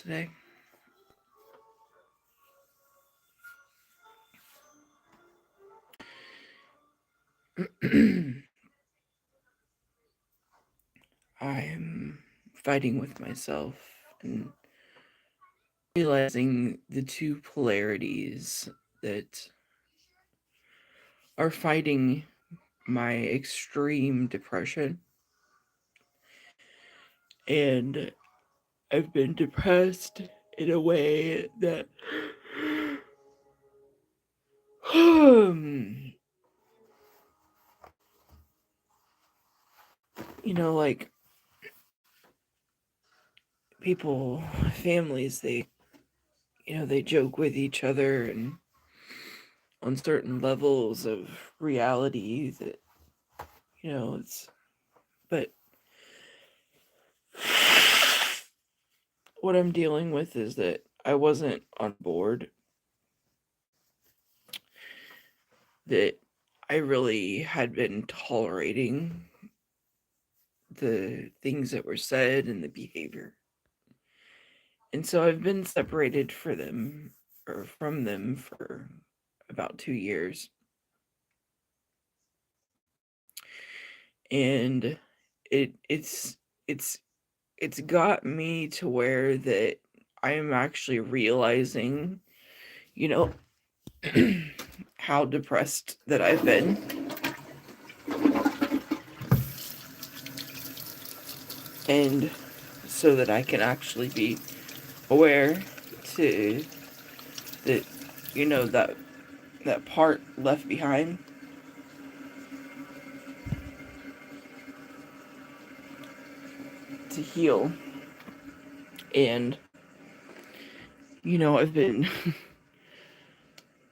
today. I'm fighting with myself and realizing the two polarities that are fighting my extreme depression. And I've been depressed in a way that, like people, families, they joke with each other and on certain levels of reality that, it's, but what I'm dealing with is that I wasn't on board, that I really had been tolerating the things that were said and the behavior. And so I've been separated from them for about 2 years. And it's it's it's got me to where that I am actually realizing, you know, how depressed that I've been. And so that I can actually be aware to that, that part left behind, to heal. And I've been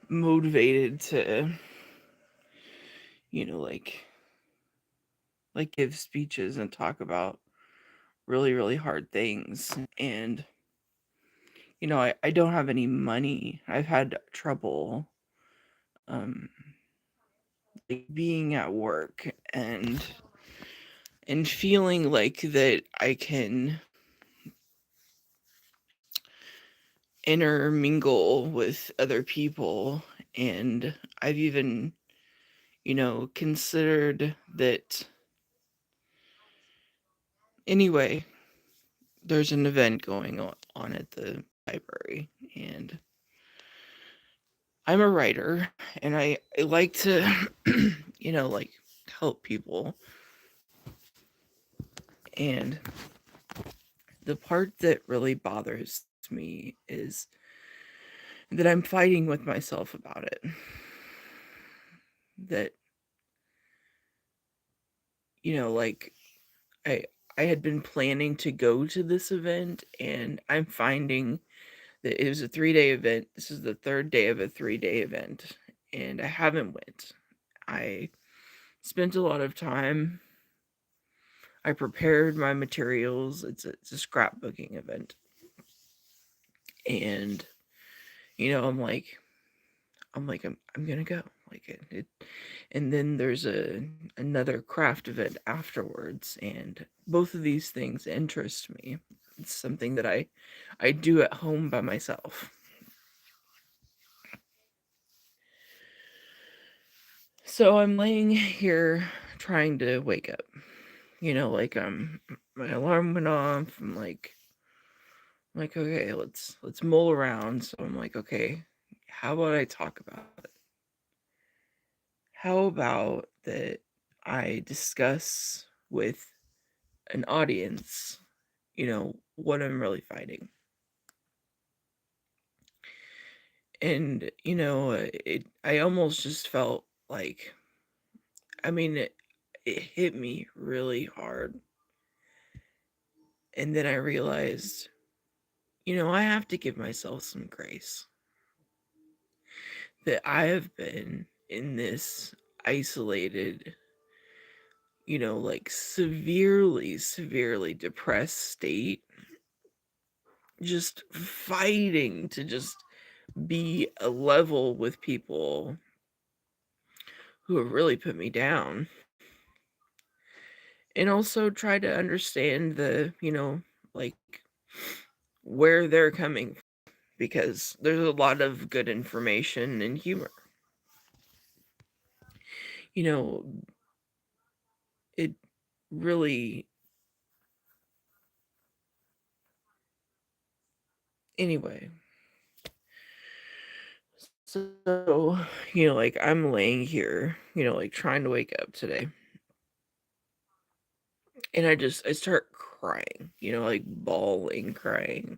motivated to, you know like give speeches and talk about really really hard things. And I don't have any money. I've had trouble, um like, being at work and feeling like that I can intermingle with other people. And I've even, considered that. Anyway, there's an event going on at the library, and I'm a writer, and I like to, like, help people. And the part that really bothers me is that I'm fighting with myself about it. That, like, I I had been planning to go to this event, and I'm finding that it was a 3-day event. This is the third day of a 3-day event, and I haven't went. I spent a lot of time. I prepared my materials. It's a scrapbooking event, and I'm gonna go. Like and then there's another craft event afterwards, and both of these things interest me. It's something that I do at home by myself. So I'm laying here trying to wake up. My alarm went off. I'm like, okay, let's mull around. So I'm like, okay, how about I talk about it? How about that I discuss with an audience, what I'm really fighting. And I almost just felt like, it hit me really hard. And then I realized, I have to give myself some grace, that I have been in this isolated, like, severely, severely depressed state, just fighting to just be a level with people who have really put me down. And also try to understand the, like, where they're coming from, because there's a lot of good information and humor. You know, it really anyway. So, like I'm laying here, like trying to wake up today, and I start crying, like bawling, crying.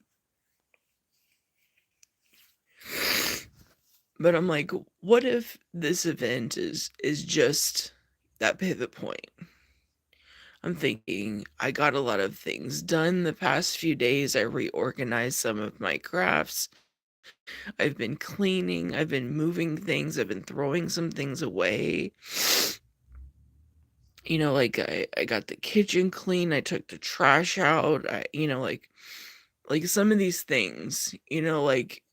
But I'm like, what if this event is just that pivot point? I'm thinking I got a lot of things done the past few days. I reorganized some of my crafts. I've been cleaning, I've been moving things, I've been throwing some things away. Like I got the kitchen clean, I took the trash out. Like some of these things, like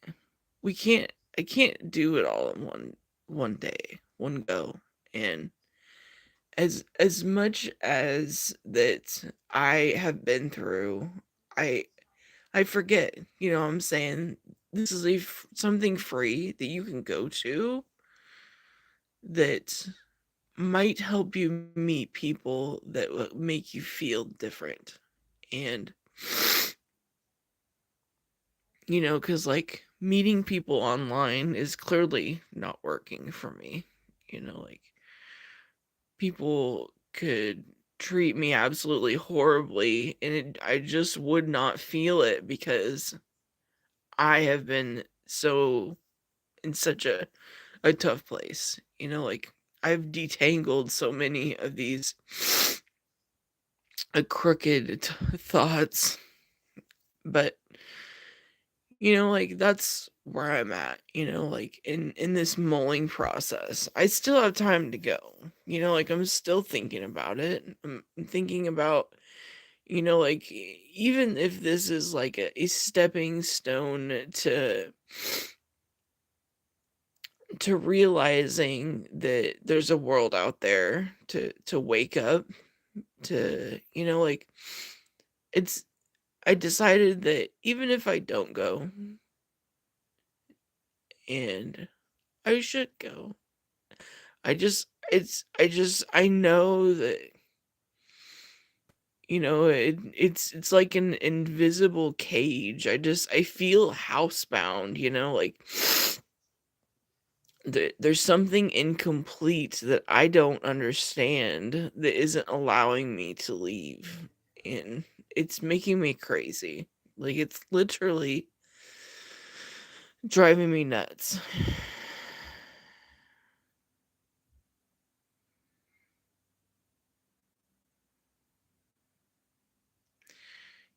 we can't I can't do it all in one day, one go. And as much as that I have been through, I I forget, what I'm saying, this is something free that you can go to that might help you meet people that will make you feel different. And because like meeting people online is clearly not working for me. Like people could treat me absolutely horribly, and I just would not feel it because I have been so in such a tough place. Like I've detangled so many of these crooked thoughts, but like that's where I'm at, like in this mulling process. I still have time to go. Like I'm still thinking about it. I'm thinking about, like even if this is like a stepping stone to realizing that there's a world out there, to wake up to, like it's I decided that even if I don't go, and I should go, I know that, it's like an invisible cage. I feel housebound, like there's something incomplete that I don't understand that isn't allowing me to leave. And it's making me crazy. Like it's literally driving me nuts.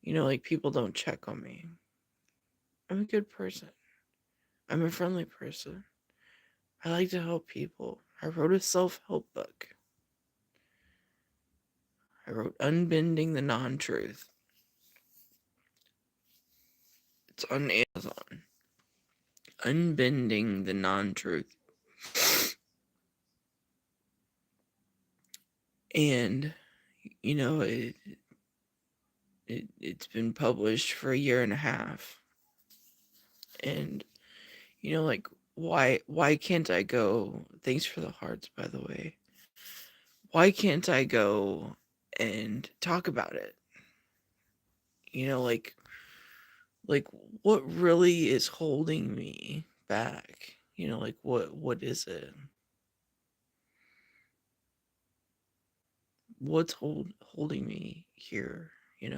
Like people don't check on me. I'm a good person. I'm a friendly person. I like to help people. I wrote a self-help book. I wrote Unbending the Non-Truth. It's on Amazon. Unbending the Non-Truth. And it's been published for a year and a half. And like why can't I go? Thanks for the hearts, by the way. Why can't I go and talk about it? Like what really is holding me back? Like what is it? What's holding me here? You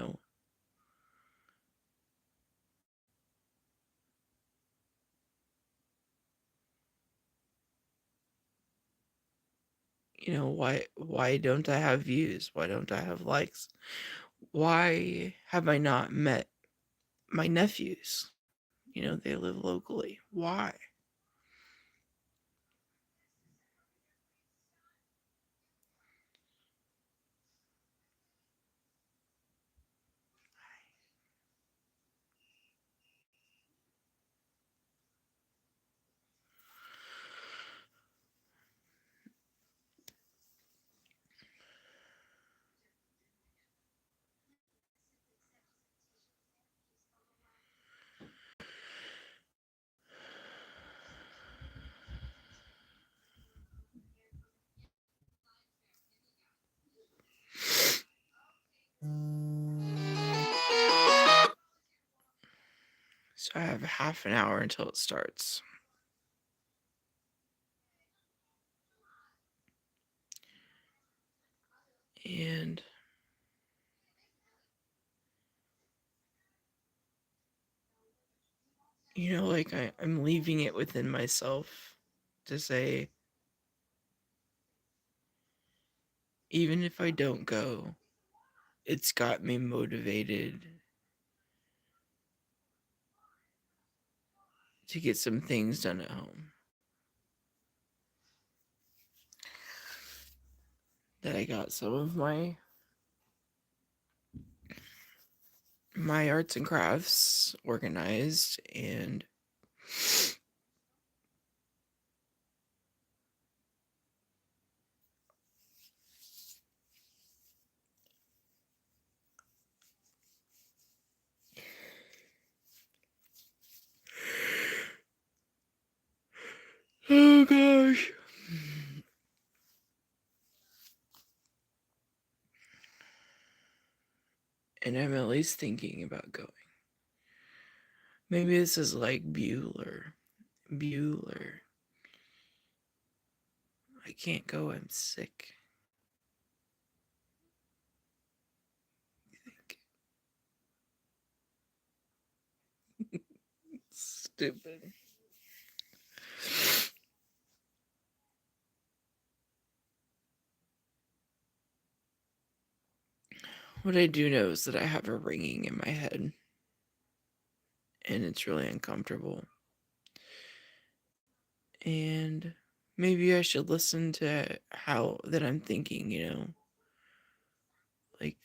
know, why don't I have views? Why don't I have likes? Why have I not met my nephews? They live locally. Why? So I have half an hour until it starts. And, like I'm leaving it within myself to say, even if I don't go, it's got me motivated to get some things done at home. That I got some of my arts and crafts organized, and oh gosh. And I'm at least thinking about going. Maybe this is like Bueller. Bueller. I can't go, I'm sick. Stupid. What I do know is that I have a ringing in my head, and it's really uncomfortable. And maybe I should listen to how that I'm thinking. Like,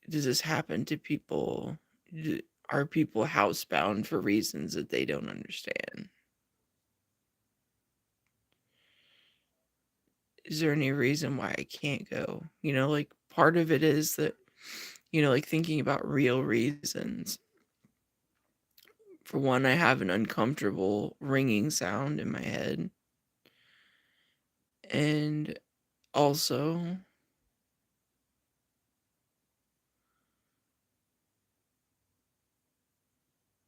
does this happen to people? Are people housebound for reasons that they don't understand? Is there any reason why I can't go? Like part of it is that, like thinking about real reasons. For one, I have an uncomfortable ringing sound in my head. And also,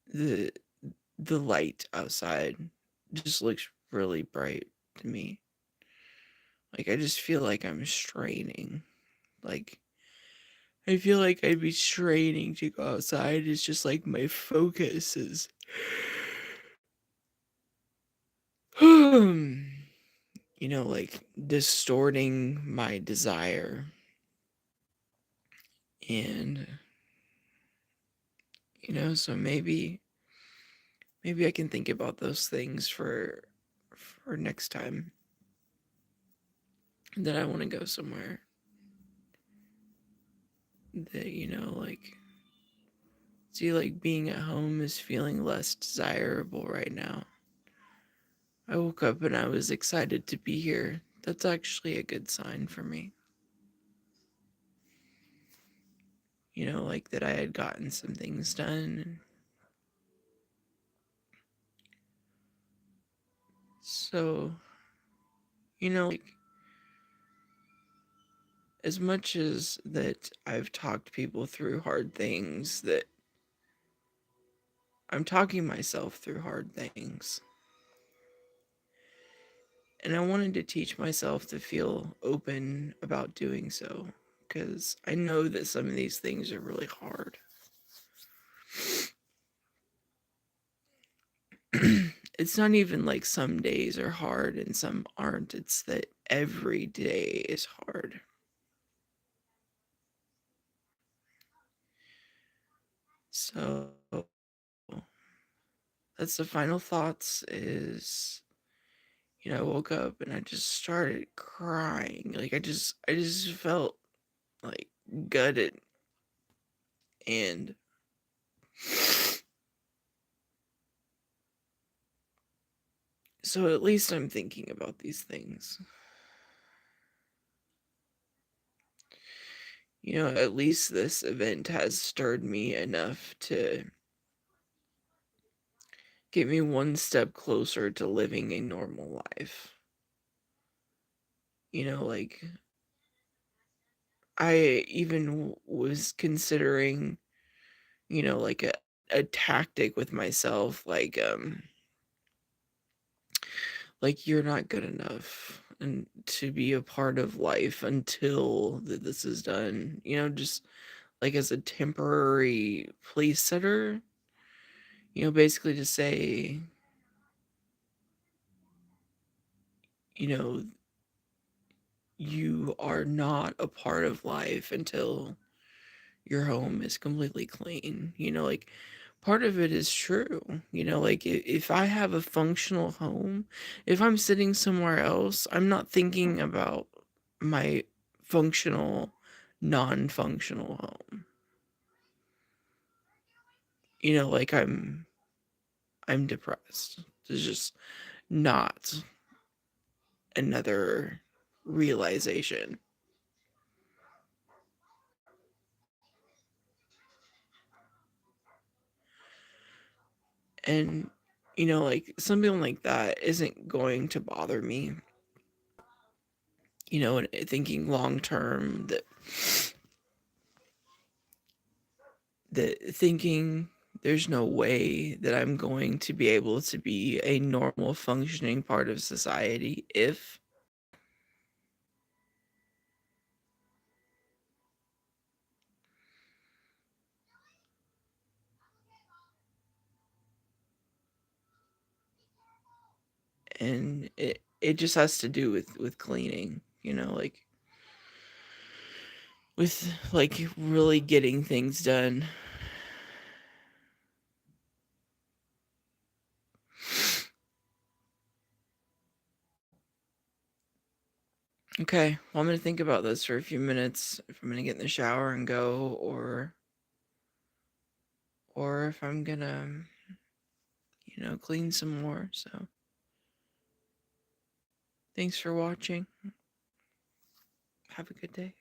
the the light outside just looks really bright to me. Like I just feel like I'm straining. Like I feel like I'd be straining to go outside. It's just like my focus is like distorting my desire. And so maybe I can think about those things for next time that I want to go somewhere. That like see, like being at home is feeling less desirable right now. I woke up and I was excited to be here. That's actually a good sign for me. Like that I had gotten some things done. So, like as much as that I've talked people through hard things, that I'm talking myself through hard things. And I wanted to teach myself to feel open about doing so, because I know that some of these things are really hard. It's not even like some days are hard and some aren't. It's that every day is hard. So that's the final thoughts is, I woke up and I just started crying. Like I just felt like gutted. And so at least I'm thinking about these things. At least this event has stirred me enough to get me one step closer to living a normal life. Like I even was considering, like a tactic with myself, like you're not good enough and to be a part of life until this is done, just like as a temporary place setter, basically to say, you know, you are not a part of life until your home is completely clean. Like part of it is true. Like if I have a functional home, if I'm sitting somewhere else, I'm not thinking about my functional, non functional home. Like I'm depressed. There's just not another realization. And like something like that isn't going to bother me, and thinking long term, that thinking there's no way that I'm going to be able to be a normal functioning part of society if, and it just has to do with cleaning, like with like really getting things done. Okay, well, I'm gonna think about this for a few minutes if I'm gonna get in the shower and go, or if I'm gonna, clean some more. So thanks for watching. Have a good day.